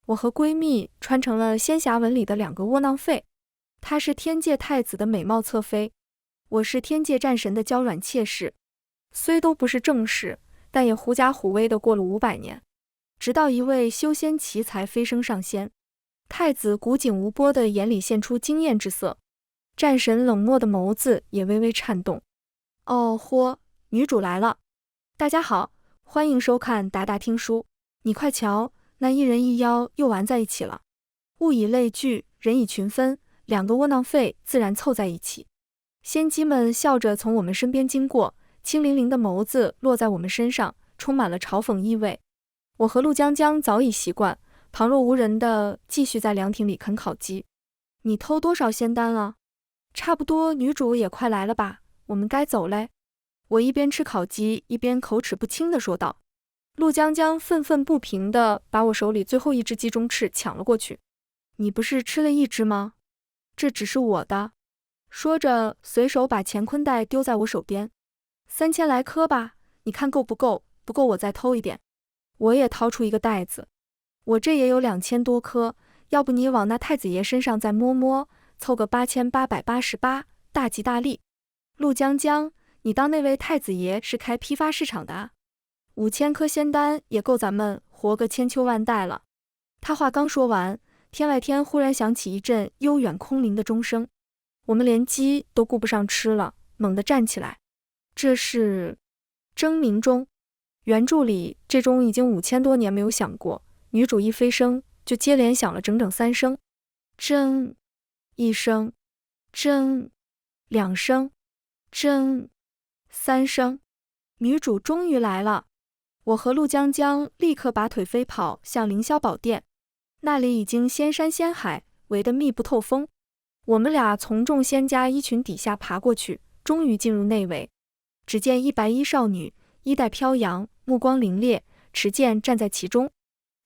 我和闺蜜穿成了仙侠文里的两个窝囊废。她是天界太子的美貌侧妃，我是天界战神的娇软妾室。虽都不是正室，但也狐假虎威的过了500年。直到一位修仙奇才飞升上仙，太子古井无波的眼里现出惊艳之色，战神冷漠的眸子也微微颤动。哦豁，女主来了！大家好，欢迎收看达达听书。你快瞧，那一人一妖又玩在一起了。物以类聚，人以群分，两个窝囊废自然凑在一起。仙姬们笑着从我们身边经过，清凌凌的眸子落在我们身上，充满了嘲讽意味。我和陆江江早已习惯，旁若无人的继续在凉亭里啃烤鸡。你偷多少仙丹了？差不多，女主也快来了吧，我们该走嘞。我一边吃烤鸡一边口齿不清地说道。陆江江愤愤不平地把我手里最后一只鸡中翅抢了过去。你不是吃了一只吗？这只是我的。说着随手把乾坤袋丢在我手边。3000来颗吧，你看够不够？不够我再偷一点。我也掏出一个袋子，我这也有2000多颗，要不你往那太子爷身上再摸摸，凑个8888，大吉大利。陆江江，你当那位太子爷是开批发市场的啊？5000颗仙丹也够咱们活个千秋万代了。他话刚说完，天外天忽然响起一阵悠远空灵的钟声，我们连鸡都顾不上吃了，猛地站起来。这是争鸣钟。原著里这钟已经5000多年没有响过，女主一飞升就接连响了整整3声，铮1声，铮2声，铮3声。女主终于来了。我和陆江江立刻拔腿飞跑向凌霄宝殿，那里已经仙山仙海，围得密不透风。我们俩从众仙家衣裙底下爬过去，终于进入内围。只见一白衣少女，衣带飘扬，目光凌冽，持剑站在其中，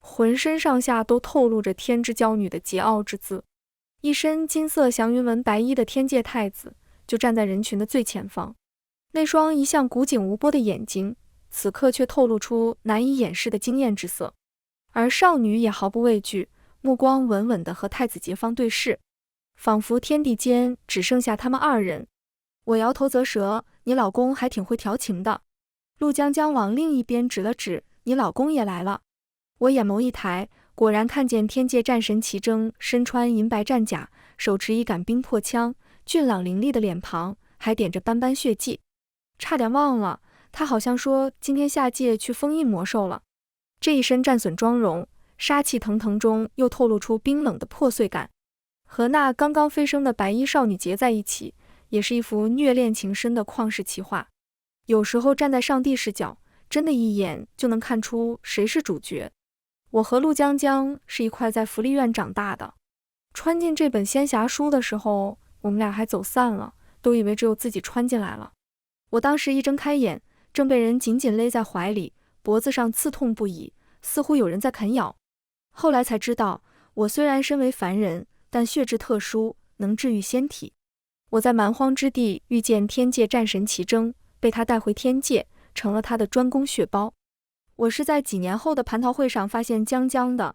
浑身上下都透露着天之娇女的桀骜之姿。一身金色祥云纹白衣的天界太子就站在人群的最前方，那双一向古井无波的眼睛此刻却透露出难以掩饰的惊艳之色。而少女也毫不畏惧，目光稳稳地和太子桀方对视，仿佛天地间只剩下他们2人。我摇头啧舌，你老公还挺会调情的。陆江江往另一边指了指，你老公也来了。我眼眸一抬，果然看见天界战神齐征身穿银白战甲，手持一杆冰魄枪，俊朗凌厉的脸庞还点着斑斑血迹。差点忘了，他好像说今天下界去封印魔兽了。这一身战损妆容，杀气腾腾中又透露出冰冷的破碎感，和那刚刚飞升的白衣少女结在一起，也是一幅虐恋情深的旷世奇画。有时候站在上帝视角，真的一眼就能看出谁是主角。我和陆江江是一块在福利院长大的，穿进这本仙侠书的时候，我们俩还走散了，都以为只有自己穿进来了。我当时一睁开眼，正被人紧紧勒在怀里，脖子上刺痛不已，似乎有人在啃咬。后来才知道，我虽然身为凡人，但血质特殊，能治愈仙体。我在蛮荒之地遇见天界战神齐征，被他带回天界，成了他的专攻血包。我是在几年后的蟠桃会上发现江江的，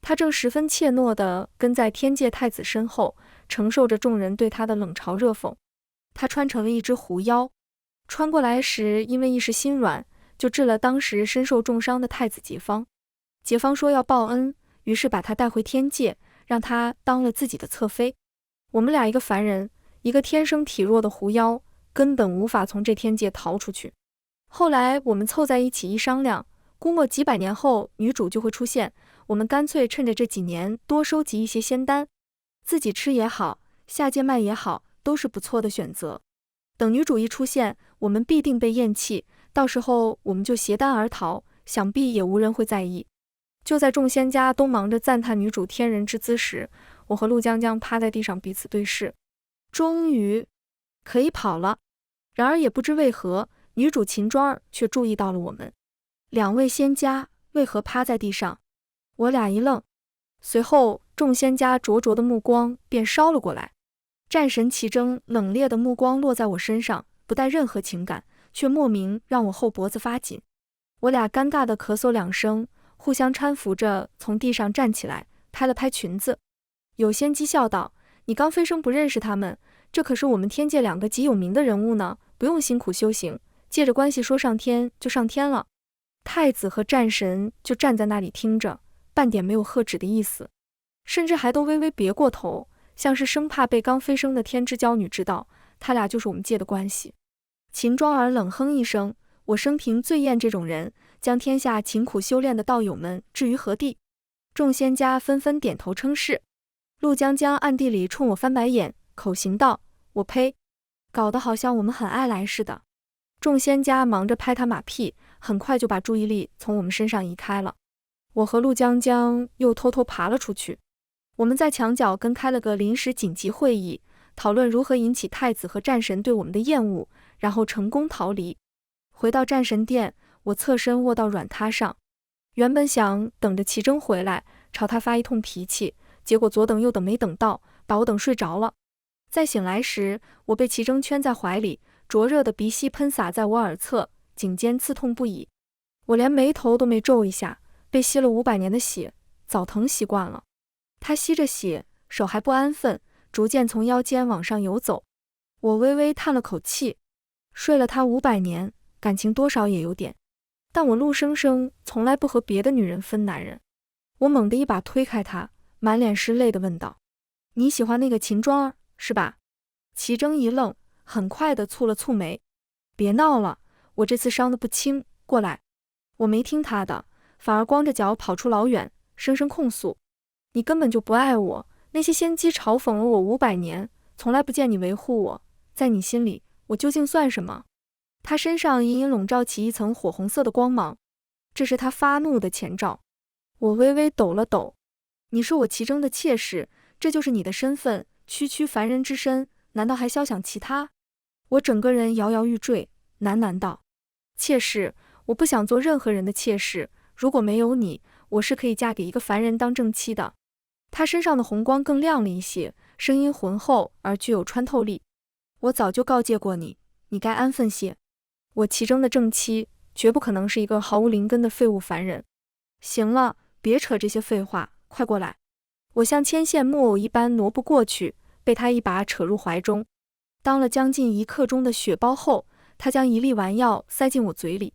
他正十分怯懦地跟在天界太子身后，承受着众人对他的冷嘲热讽。他穿成了一只狐妖，穿过来时因为一时心软，就治了当时身受重伤的太子桀方。桀方说要报恩，于是把他带回天界，让他当了自己的侧妃。我们俩一个凡人，一个天生体弱的狐妖，根本无法从这天界逃出去。后来我们凑在一起一商量，估摸几百年后女主就会出现，我们干脆趁着这几年多收集一些仙丹，自己吃也好，下界卖也好，都是不错的选择。等女主一出现，我们必定被厌弃，到时候我们就携单而逃，想必也无人会在意。就在众仙家都忙着赞叹女主天人之姿时，我和陆江江趴在地上彼此对视，终于可以跑了。然而也不知为何，女主秦庄儿却注意到了我们2位仙家为何趴在地上。我俩一愣，随后众仙家灼灼的目光便烧了过来。战神齐征冷冽的目光落在我身上，不带任何情感，却莫名让我后脖子发紧。我俩尴尬地咳嗽2声，互相搀扶着从地上站起来，拍了拍裙子。有仙姬笑道：“你刚飞升不认识他们，这可是我们天界2个极有名的人物呢，不用辛苦修行，借着关系说上天就上天了。”太子和战神就站在那里听着，半点没有喝止的意思，甚至还都微微别过头，像是生怕被刚飞升的天之娇女知道，他俩就是我们界的关系。秦庄儿冷哼一声：“我生平最厌这种人，将天下勤苦修炼的道友们置于何地？”众仙家纷纷点头称是。陆江江暗地里冲我翻白眼，口型道：“我呸，搞得好像我们很爱来似的。”众仙家忙着拍他马屁，很快就把注意力从我们身上移开了。我和陆江江又偷偷爬了出去。我们在墙角跟开了个临时紧急会议，讨论如何引起太子和战神对我们的厌恶，然后成功逃离。回到战神殿，我侧身卧到软榻上，原本想等着齐征回来，朝他发一通脾气，结果左等右等没等到，把我等睡着了。再醒来时，我被齐征圈在怀里，灼热的鼻息喷洒在我耳侧，颈间刺痛不已。我连眉头都没皱一下，被吸了500年的血，早疼习惯了。他吸着血，手还不安分，逐渐从腰间往上游走。我微微叹了口气，睡了他500年，感情多少也有点。但我陆生生从来不和别的女人分男人。我猛地一把推开他，满脸是泪地问道：“你喜欢那个秦庄儿，是吧？”齐征一愣，很快地蹙了蹙眉：“别闹了，我这次伤得不轻，过来。”我没听他的，反而光着脚跑出老远，声声控诉：“你根本就不爱我，那些仙姬嘲讽了我500年，从来不见你维护我，在你心里，我究竟算什么？”他身上隐隐笼罩起一层火红色的光芒，这是他发怒的前兆。我微微抖了抖：“你是我齐征的妾室，这就是你的身份，区区凡人之身，难道还肖想其他？”我整个人摇摇欲坠，喃喃道：“妾室，我不想做任何人的妾室，如果没有你，我是可以嫁给一个凡人当正妻的。”他身上的红光更亮了一些，声音浑厚而具有穿透力：“我早就告诫过你，你该安分些。我齐征的正妻，绝不可能是一个毫无灵根的废物凡人。行了，别扯这些废话，快过来。”我像牵线木偶一般挪不过去，被他一把扯入怀中。当了将近1刻钟的血包后，他将一粒丸药塞进我嘴里。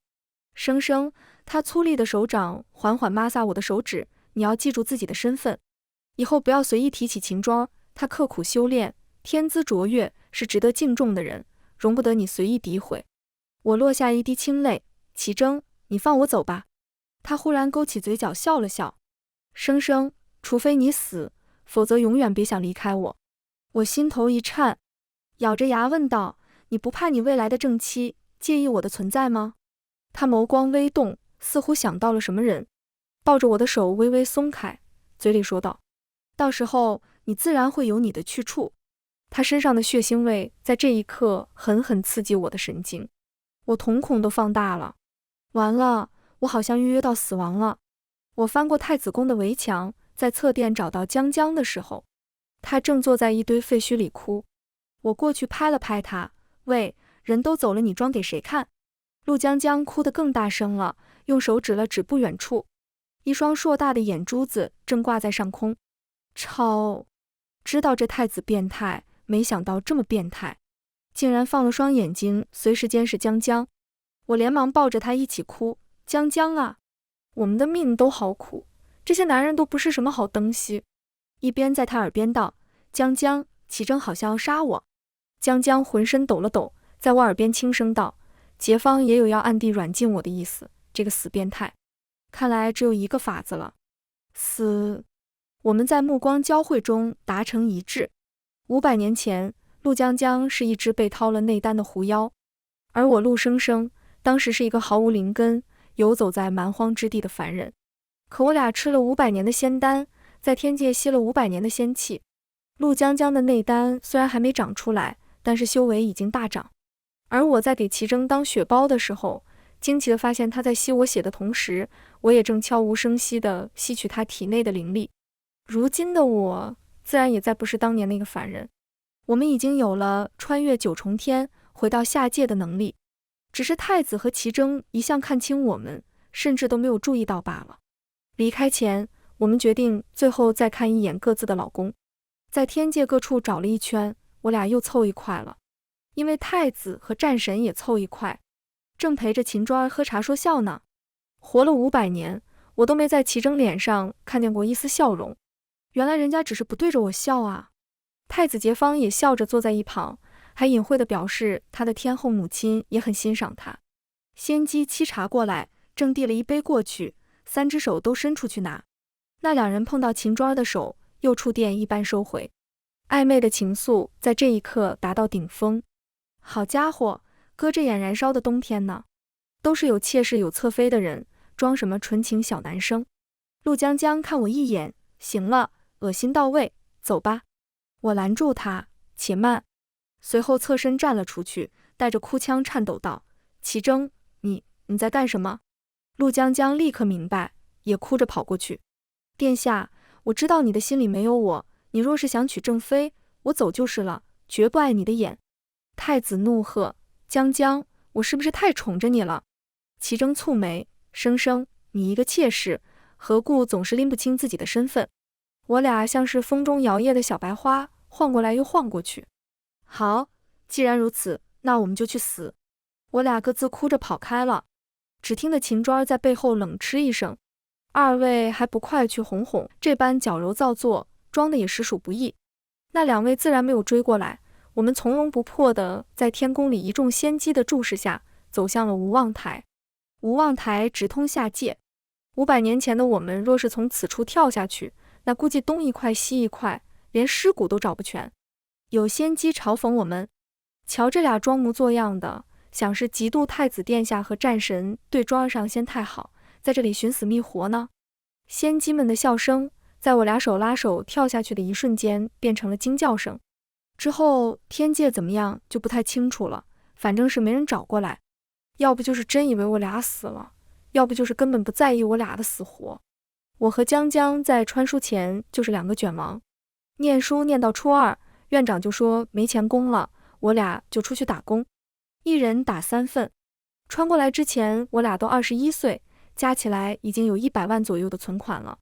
生生，他粗粝的手掌缓缓摩挲我的手指：“你要记住自己的身份，以后不要随意提起秦庄，他刻苦修炼，天资卓越，是值得敬重的人，容不得你随意诋毁。”我落下一滴清泪：“齐征，你放我走吧。”他忽然勾起嘴角笑了笑：“生生，除非你死，否则永远别想离开我。”我心头一颤，咬着牙问道：“你不怕你未来的正妻介意我的存在吗？”他眸光微动，似乎想到了什么人，抱着我的手微微松开，嘴里说道：“到时候你自然会有你的去处。”他身上的血腥味在这一刻狠狠刺激我的神经，我瞳孔都放大了。完了，我好像预约到死亡了。我翻过太子宫的围墙，在侧殿找到江江的时候，他正坐在一堆废墟里哭。我过去拍了拍他：“喂，人都走了，你装给谁看？”陆江江哭得更大声了，用手指了指不远处，一双硕大的眼珠子正挂在上空。知道这太子变态，没想到这么变态，竟然放了双眼睛随时监视江江。我连忙抱着他一起哭：“江江啊，我们的命都好苦，这些男人都不是什么好东西。”一边在他耳边道：“江江，齐征好像要杀我。”江江浑身抖了抖，在我耳边轻声道：“桀芳也有要暗地软禁我的意思，这个死变态，看来只有一个法子了，死。”我们在目光交汇中达成一致。500年前，陆江江是一只被掏了内丹的狐妖，而我陆生生当时是一个毫无灵根、游走在蛮荒之地的凡人。可我俩吃了500年的仙丹，在天界吸了500年的仙气。陆江江的内丹虽然还没长出来，但是修为已经大涨。而我在给齐征当血包的时候，惊奇地发现他在吸我血的同时，我也正悄无声息地吸取他体内的灵力。如今的我自然也再不是当年那个凡人，我们已经有了穿越9重天回到下界的能力，只是太子和齐征一向看轻我们，甚至都没有注意到罢了。离开前，我们决定最后再看一眼各自的老公。在天界各处找了一圈，我俩又凑一块了。因为太子和战神也凑一块，正陪着秦庄儿喝茶说笑呢。活了500年，我都没在齐征脸上看见过一丝笑容。原来人家只是不对着我笑啊。太子杰芳也笑着坐在一旁，还隐晦地表示他的天后母亲也很欣赏他。仙姬沏茶过来，正递了一杯过去，3只手都伸出去拿。那2人碰到秦庄儿的手，又触电一般收回。暧昧的情愫在这一刻达到顶峰。好家伙，搁着眼燃烧的冬天呢，都是有妾室有侧妃的人，装什么纯情小男生。陆江江看我一眼，行了，恶心到位，走吧。我拦住他，且慢。随后侧身站了出去，带着哭腔颤抖道：齐征，你在干什么？陆江江立刻明白，也哭着跑过去。殿下，我知道你的心里没有我，你若是想娶正妃，我走就是了，绝不碍你的眼。太子怒喝：江江，我是不是太宠着你了？齐征蹙眉，生生，你一个妾室，何故总是拎不清自己的身份？我俩像是风中摇曳的小白花，晃过来又晃过去。好，既然如此，那我们就去死。我俩各自哭着跑开了。只听得秦庄在背后冷嗤一声：二位还不快去哄哄，这般矫揉造作，装的也实属不易。那2位自然没有追过来，我们从容不迫地在天宫里一众仙姬的注视下走向了无望台。无望台直通下界，500年前的我们若是从此处跳下去，那估计东一块西一块，连尸骨都找不全。有仙姬嘲讽我们：瞧这俩装模作样的，想是嫉妒太子殿下和战神对庄儿上仙太好，在这里寻死觅活呢。仙姬们的笑声在我俩手拉手跳下去的一瞬间变成了惊叫声。之后天界怎么样就不太清楚了，反正是没人找过来，要不就是真以为我俩死了，要不就是根本不在意我俩的死活。我和江江在穿书前就是2个卷王，念书念到初2，院长就说没钱供了，我俩就出去打工，一人打3份。穿过来之前我俩都21岁，加起来已经有100万左右的存款了。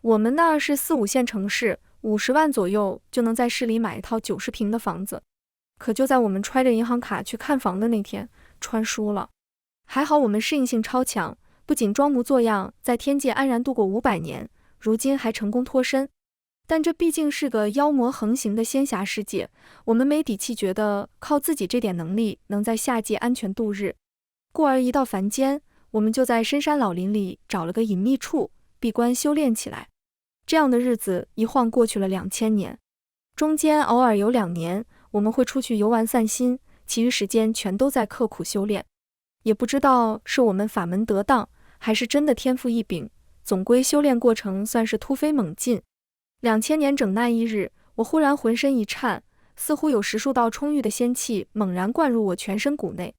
我们那是4、5线城市，50万左右就能在市里买一套90平的房子。可就在我们揣着银行卡去看房的那天，穿书了。还好我们适应性超强，不仅装模作样在天界安然度过500年，如今还成功脱身。但这毕竟是个妖魔横行的仙侠世界，我们没底气觉得靠自己这点能力能在下界安全度日。故而一到凡间，我们就在深山老林里找了个隐秘处闭关修炼起来。这样的日子一晃过去了2000年，中间偶尔有2年我们会出去游玩散心，其余时间全都在刻苦修炼。也不知道是我们法门得当，还是真的天赋异禀，总归修炼过程算是突飞猛进。2000年整那一日，我忽然浑身一颤，似乎有10数道充裕的仙气猛然灌入我全身骨内，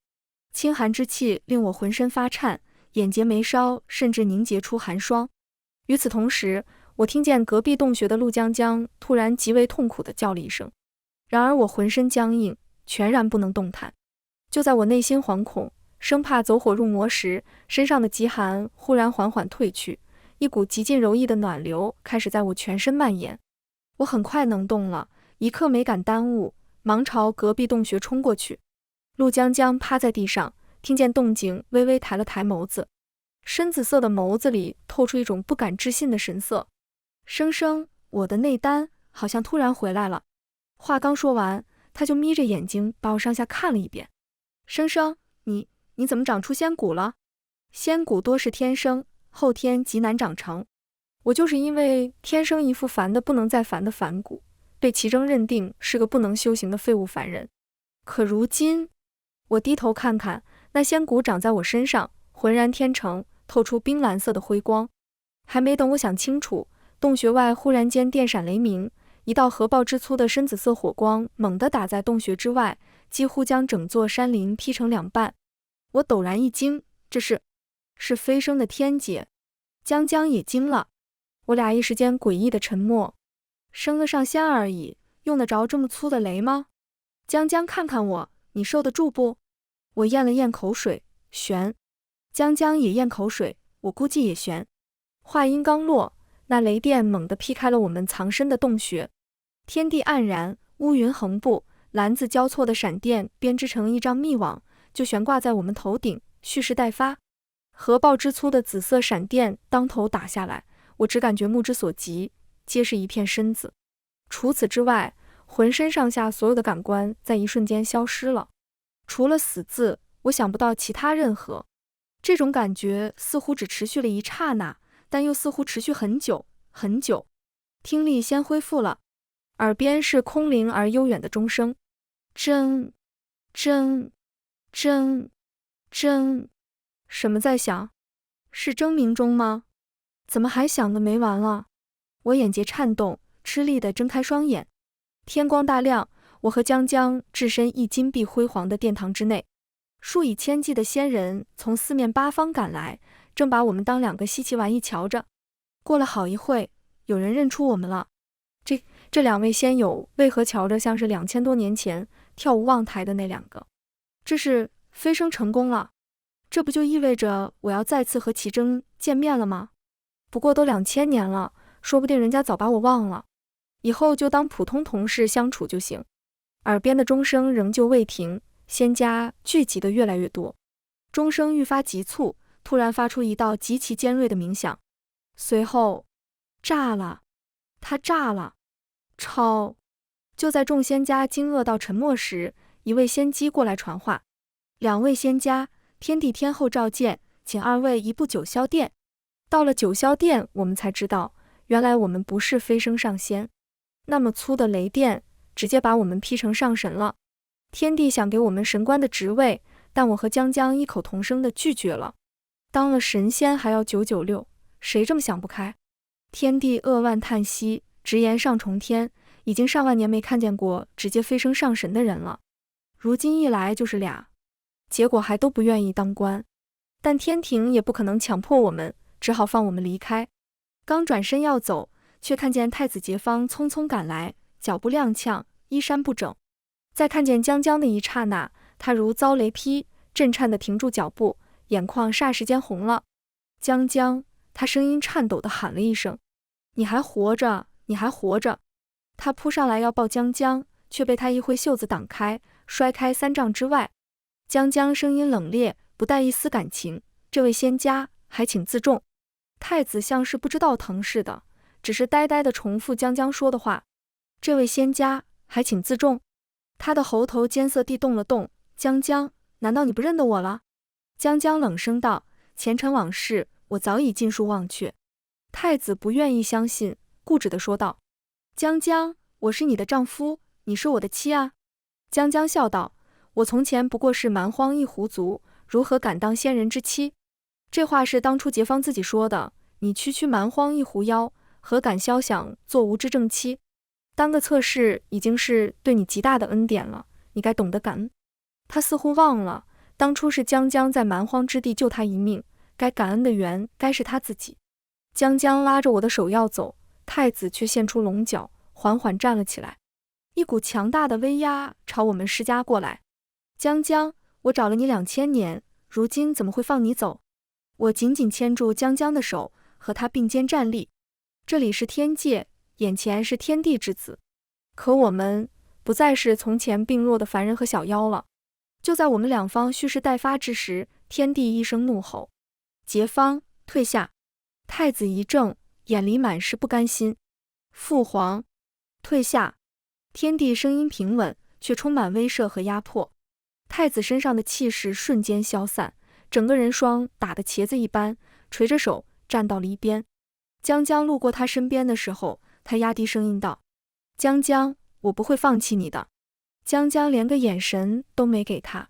清寒之气令我浑身发颤，眼睫眉梢甚至凝结出寒霜。与此同时，我听见隔壁洞穴的陆江江突然极为痛苦地叫了一声，然而我浑身僵硬，全然不能动弹。就在我内心惶恐，生怕走火入魔时，身上的极寒忽然缓缓退去，一股极尽柔意的暖流开始在我全身蔓延。我很快能动了，一刻没敢耽误，忙朝隔壁洞穴冲过去。陆江江趴在地上，听见动静微微抬了抬眸子，深紫色的眸子里透出一种不敢置信的神色。生生，我的内丹好像突然回来了。话刚说完，他就眯着眼睛把我上下看了一遍。生生，你怎么长出仙骨了？仙骨多是天生，后天极难长成。我就是因为天生一副凡的不能再凡的凡骨，被齐征认定是个不能修行的废物凡人。可如今，我低头看看，那仙骨长在我身上，浑然天成，透出冰蓝色的辉光。还没等我想清楚，洞穴外忽然间电闪雷鸣，一道核爆之粗的深紫色火光猛地打在洞穴之外，几乎将整座山林劈成2半。我陡然一惊，这是飞升的天劫。江江也惊了，我俩一时间诡异的沉默。升得上仙而已，用得着这么粗的雷吗？江江看看我，你受得住不？我咽了咽口水，悬。江江也咽口水，我估计也悬。话音刚落，那雷电猛地劈开了我们藏身的洞穴，天地黯然，乌云横布，篮子交错的闪电编织成一张密网，就悬挂在我们头顶，蓄势待发。核爆之粗的紫色闪电当头打下来，我只感觉目之所及，皆是一片身子。除此之外，浑身上下所有的感官在一瞬间消失了，除了死字，我想不到其他任何。这种感觉似乎只持续了一刹那，但又似乎持续很久很久。听力先恢复了，耳边是空灵而悠远的钟声，铮铮铮铮。什么在响？是争鸣钟吗？怎么还响得没完了？我眼睫颤动，吃力地睁开双眼。天光大亮，我和江江置身一金碧辉煌的殿堂之内，数以千计的仙人从四面八方赶来，正把我们当两个稀奇玩意瞧着。过了好一会，有人认出我们了。这两位仙友为何瞧着像是2000多年前跳无望台的那两个？这是飞升成功了，这不就意味着我要再次和齐征见面了吗？不过都2000年了，说不定人家早把我忘了，以后就当普通同事相处就行。耳边的钟声仍旧未停，仙家聚集的越来越多，钟声愈发急促，突然发出一道极其尖锐的鸣响，随后炸了，它炸了！超！就在众仙家惊愕到沉默时，一位仙姬过来传话：两位仙家，天帝天后召见，请二位移步九霄殿。到了九霄殿，我们才知道，原来我们不是飞升上仙，那么粗的雷电直接把我们劈成上神了。天帝想给我们神官的职位，但我和江江异口同声地拒绝了。当了神仙还要996，谁这么想不开？天帝扼腕叹息，直言上重天，已经上万年没看见过直接飞升上神的人了。如今一来就是俩，结果还都不愿意当官。但天庭也不可能强迫我们，只好放我们离开。刚转身要走，却看见太子杰芳匆匆赶来，脚步踉跄，衣衫不整。在看见江江的一刹那，他如遭雷劈，震颤地停住脚步，眼眶霎时间红了。江江，他声音颤抖地喊了一声：你还活着，你还活着！他扑上来要抱江江，却被他一挥袖子挡开，摔开3丈之外。江江声音冷冽，不带一丝感情：这位仙家，还请自重。太子像是不知道疼似的，只是呆呆地重复江江说的话：这位仙家，还请自重。他的喉头尖涩地动了动：江江，难道你不认得我了？江江冷声道：前尘往事，我早已尽数忘却。太子不愿意相信，固执地说道：江江，我是你的丈夫，你是我的妻啊。江江笑道：我从前不过是蛮荒一狐族，如何敢当仙人之妻？这话是当初桀芳自己说的，你区区蛮荒一狐妖，何敢肖想做无知正妻？当个侧室已经是对你极大的恩典了，你该懂得感恩。他似乎忘了，当初是江江在蛮荒之地救他一命，该感恩的缘该是他自己。江江拉着我的手要走，太子却现出龙角，缓缓站了起来，一股强大的威压朝我们施加过来。江江，我找了你2000年，如今怎么会放你走？我紧紧牵住江江的手，和他并肩站立。这里是天界，眼前是天地之子，可我们不再是从前病弱的凡人和小妖了。就在我们两方蓄势待发之时，天帝一声怒吼：桀芳，退下！太子一怔，眼里满是不甘心。父皇，退下！天帝声音平稳，却充满威慑和压迫。太子身上的气势瞬间消散，整个人霜打得茄子一般，垂着手站到了一边。江江路过他身边的时候，他压低声音道：江江，我不会放弃你的。江江连个眼神都没给他。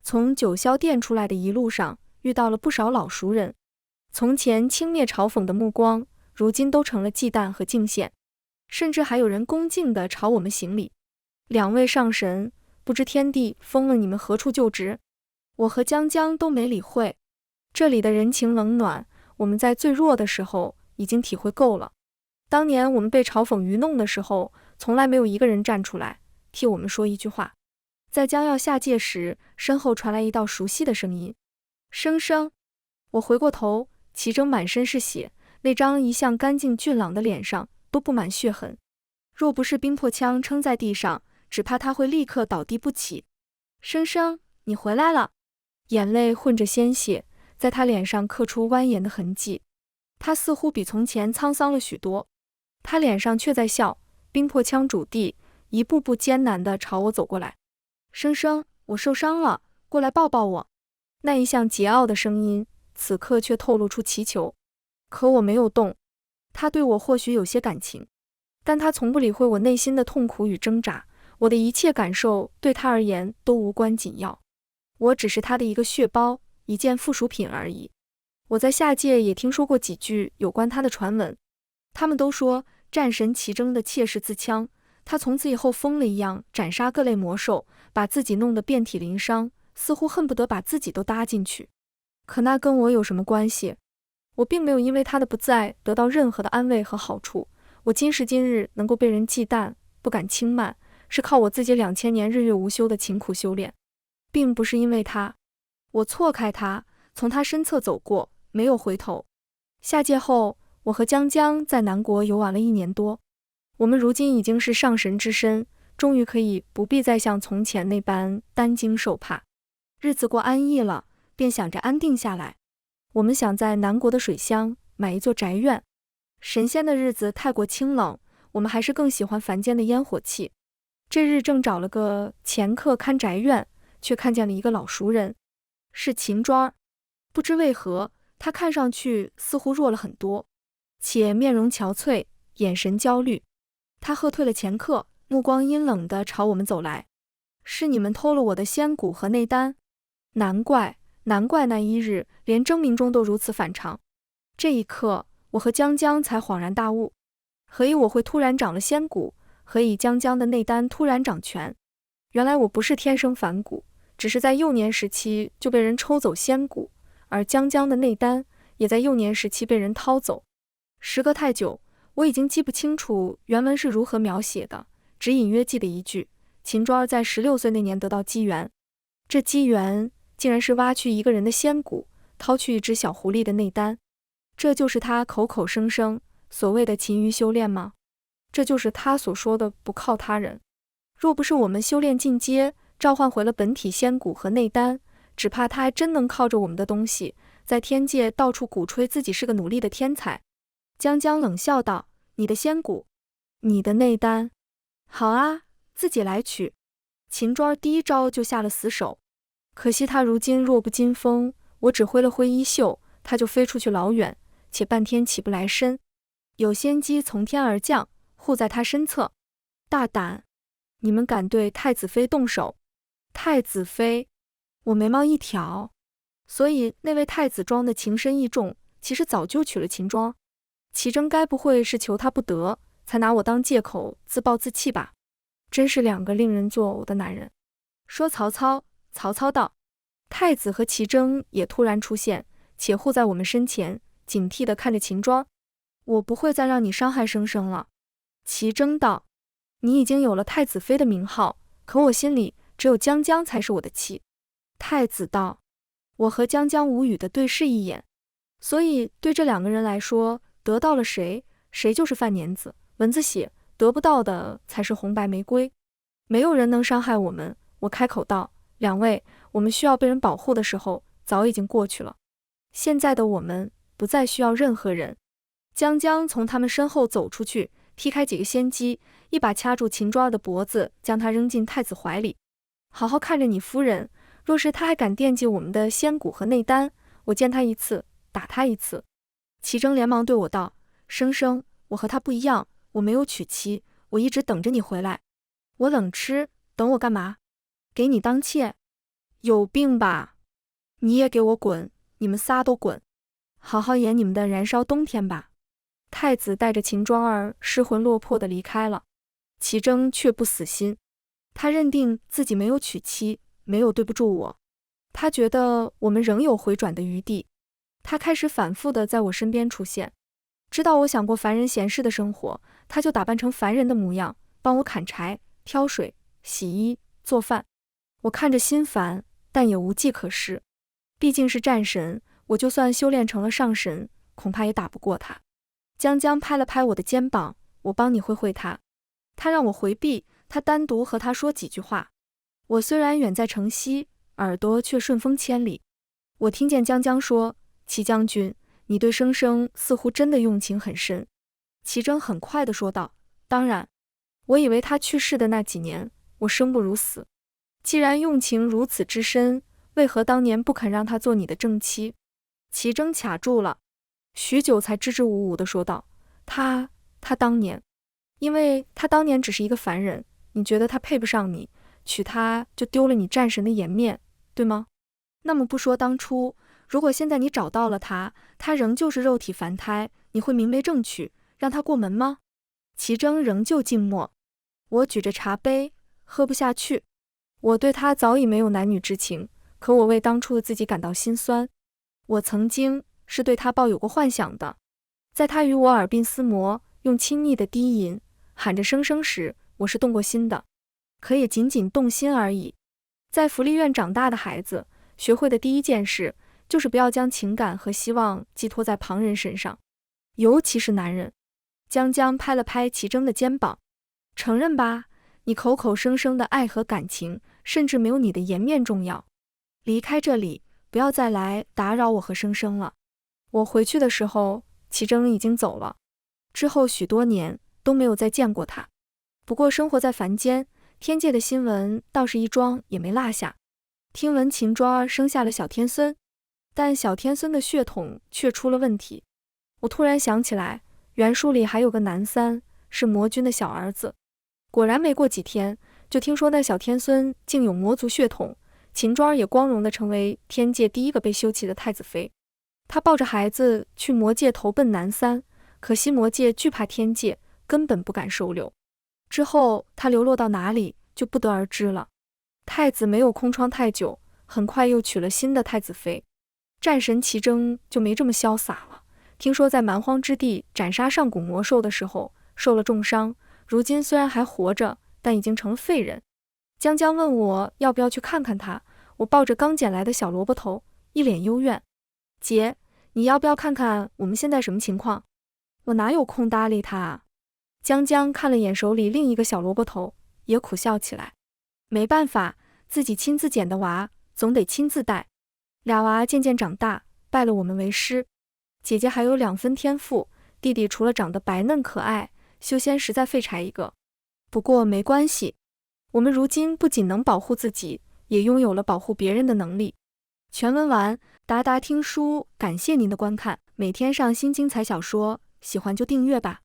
从九霄殿出来的一路上，遇到了不少老熟人，从前轻蔑嘲讽的目光，如今都成了忌惮和敬羡，甚至还有人恭敬地朝我们行礼。两位上神，不知天帝封了你们何处就职？我和江江都没理会。这里的人情冷暖，我们在最弱的时候已经体会够了。当年我们被嘲讽愚弄的时候，从来没有一个人站出来替我们说一句话。在将要下界时，身后传来一道熟悉的声音：生生。我回过头，齐征满身是血，那张一向干净俊朗的脸上都布满血痕，若不是冰魄枪撑在地上，只怕他会立刻倒地不起。生生，你回来了。眼泪混着鲜血，在他脸上刻出蜿蜒的痕迹。他似乎比从前沧桑了许多，他脸上却在笑。冰魄枪主地，一步步艰难地朝我走过来。生生，我受伤了，过来抱抱我。那一向桀骜的声音，此刻却透露出祈求。可我没有动。他对我或许有些感情，但他从不理会我内心的痛苦与挣扎。我的一切感受对他而言都无关紧要，我只是他的一个血包，一件附属品而已。我在下界也听说过几句有关他的传闻，他们都说战神齐征的妾室自戕，他从此以后疯了一样斩杀各类魔兽，把自己弄得遍体鳞伤，似乎恨不得把自己都搭进去。可那跟我有什么关系？我并没有因为他的不在得到任何的安慰和好处。我今时今日能够被人忌惮，不敢轻慢，是靠我自己2000年日月无休的勤苦修炼，并不是因为他。我错开他，从他身侧走过，没有回头。下界后，我和江江在南国游玩了1年多。我们如今已经是上神之身，终于可以不必再像从前那般担惊受怕。日子过安逸了，便想着安定下来。我们想在南国的水乡买一座宅院。神仙的日子太过清冷，我们还是更喜欢凡间的烟火气。这日正找了个掮客看宅院，却看见了一个老熟人，是秦庄。不知为何，他看上去似乎弱了很多，且面容憔悴，眼神焦虑。他喝退了掮客，目光阴冷地朝我们走来。是你们偷了我的仙骨和内丹？难怪那一日连征明中都如此反常。这一刻，我和江江才恍然大悟，何以我会突然长了仙骨，何以江江的内丹突然长全？原来我不是天生反骨，只是在幼年时期就被人抽走仙骨，而江江的内丹也在幼年时期被人掏走。时隔太久，我已经记不清楚原文是如何描写的，只隐约记得一句：秦庄在16岁那年得到机缘，这机缘竟然是挖去一个人的仙骨，掏去一只小狐狸的内丹。这就是他口口声声所谓的勤于修炼吗？这就是他所说的不靠他人。若不是我们修炼进阶，召唤回了本体仙骨和内丹，只怕他还真能靠着我们的东西，在天界到处鼓吹自己是个努力的天才。江江冷笑道：你的仙骨，你的内丹，好啊，自己来取。秦庄第一招就下了死手，可惜他如今弱不禁风，我只挥了挥衣袖，他就飞出去老远，且半天起不来身。有仙姬从天而降，护在他身侧。大胆，你们敢对太子妃动手？太子妃，我眉毛一挑，所以那位太子庄的情深意重，其实早就娶了秦庄。齐征该不会是求他不得，才拿我当借口自暴自弃吧？真是两个令人作呕的男人。说曹操，曹操道。太子和齐征也突然出现，且护在我们身前，警惕地看着秦庄。我不会再让你伤害生生了。齐征道。你已经有了太子妃的名号，可我心里只有江江才是我的妻。太子道。我和江江无语地对视一眼，所以对这两个人来说，得到了谁，谁就是饭粘子。蚊子血，得不到的才是红白玫瑰。没有人能伤害我们。我开口道：两位，我们需要被人保护的时候早已经过去了，现在的我们不再需要任何人。江江从他们身后走出去，踢开几个仙姬，一把掐住秦庄儿的脖子，将他扔进太子怀里。好好看着你夫人，若是他还敢惦记我们的仙骨和内丹，我见他一次打他一次。齐征连忙对我道：生生，我和他不一样，我没有娶妻，我一直等着你回来。我冷吃，等我干嘛？给你当妾？有病吧！你也给我滚，你们仨都滚，好好演你们的燃烧冬天吧。太子带着秦庄儿失魂落魄地离开了，齐征却不死心，他认定自己没有娶妻，没有对不住我，他觉得我们仍有回转的余地。他开始反复地在我身边出现，知道我想过凡人闲适的生活，他就打扮成凡人的模样，帮我砍柴、挑水、洗衣、做饭。我看着心烦，但也无计可施，毕竟是战神，我就算修炼成了上神，恐怕也打不过他。江江拍了拍我的肩膀，我帮你会会他。他让我回避，他单独和他说几句话。我虽然远在城西，耳朵却顺风千里。我听见江江说，齐将军，你对生生似乎真的用情很深。齐征很快地说道，当然，我以为他去世的那几年，我生不如死。既然用情如此之深，为何当年不肯让他做你的正妻？齐征卡住了，许久才支支吾吾地说道，他当年，因为他当年只是一个凡人，你觉得他配不上你，娶她就丢了你战神的颜面，对吗？那么不说当初，如果现在你找到了他，他仍旧是肉体凡胎，你会明媒正娶，让他过门吗？齐征仍旧静默。我举着茶杯，喝不下去。我对他早已没有男女之情，可我为当初的自己感到心酸。我曾经是对他抱有过幻想的，在他与我耳鬓厮磨，用亲昵的低吟喊着生生时，我是动过心的，可也仅仅动心而已。在福利院长大的孩子，学会的第一件事就是不要将情感和希望寄托在旁人身上，尤其是男人。江江拍了拍齐征的肩膀，承认吧，你口口声声的爱和感情，甚至没有你的颜面重要。离开这里，不要再来打扰我和生生了。我回去的时候，齐征已经走了，之后许多年都没有再见过他。不过生活在凡间，天界的新闻倒是一桩也没落下。听闻秦庄生下了小天孙，但小天孙的血统却出了问题。我突然想起来，原书里还有个男三，是魔君的小儿子。果然没过几天，就听说那小天孙竟有魔族血统，秦庄也光荣地成为天界第一个被休弃的太子妃。他抱着孩子去魔界投奔男三，可惜魔界惧怕天界，根本不敢收留。之后他流落到哪里，就不得而知了。太子没有空窗太久，很快又娶了新的太子妃。战神齐征就没这么潇洒了，听说在蛮荒之地斩杀上古魔兽的时候受了重伤，如今虽然还活着，但已经成了废人。江江问我要不要去看看他，我抱着刚捡来的小萝卜头，一脸幽怨。姐，你要不要看看我们现在什么情况？我哪有空搭理他啊？江江看了眼手里另一个小萝卜头，也苦笑起来。没办法，自己亲自捡的娃，总得亲自带。俩娃渐渐长大，拜了我们为师。姐姐还有2分天赋，弟弟除了长得白嫩可爱，修仙实在废柴一个。不过没关系，我们如今不仅能保护自己，也拥有了保护别人的能力。全文完，达达听书，感谢您的观看，每天上新精彩小说，喜欢就订阅吧。